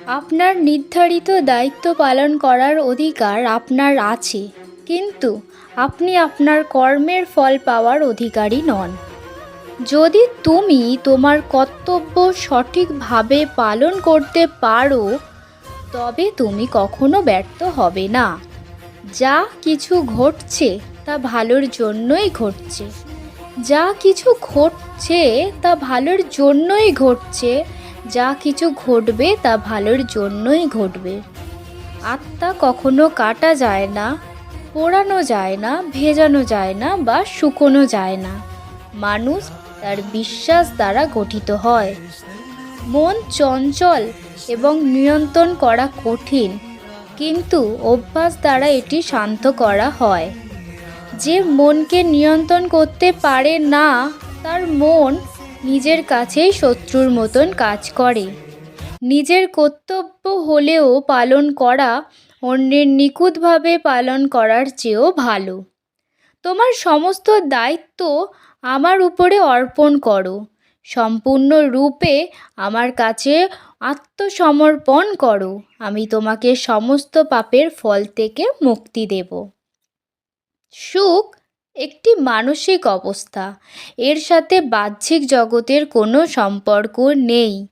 আপনার নির্ধারিত দায়িত্ব পালন করার অধিকার আপনার আছে, কিন্তু আপনি আপনার কর্মের ফল পাওয়ার অধিকারী নন। যদি তুমি তোমার কর্তব্য সঠিকভাবে পালন করতে পারো, তবে তুমি কখনো ব্যর্থ হবে না। যা কিছু ঘটছে তা ভালোর জন্যই ঘটছে। যা কিছু ঘটছে তা ভালোর জন্যই ঘটছে। যা কিছু ঘটবে তা ভালোর জন্যই ঘটবে। আত্মা কখনো কাটা যায় না, পোড়ানো যায় না, ভেজানো যায় না বা শুকোনো যায় না। মানুষ তার বিশ্বাস দ্বারা গঠিত হয়। মন চঞ্চল এবং নিয়ন্ত্রণ করা কঠিন, কিন্তু অভ্যাস দ্বারা এটি শান্ত করা হয়। যে মনকে নিয়ন্ত্রণ করতে পারে না, তার মন নিজের কাছেই শত্রুর মতন কাজ করে। নিজের কর্তব্য হলেও পালন করা অন্যের নিখুঁতভাবে পালন করার চেয়েও ভালো। তোমার সমস্ত দায়িত্ব আমার উপরে অর্পণ করো। সম্পূর্ণরূপে আমার কাছে আত্মসমর্পণ করো। আমি তোমাকে সমস্ত পাপের ফল থেকে মুক্তি দেব। সুখ একটি মানসিক অবস্থা। এর সাথে বাহ্যিক জগতের কোনো সম্পর্ক নেই।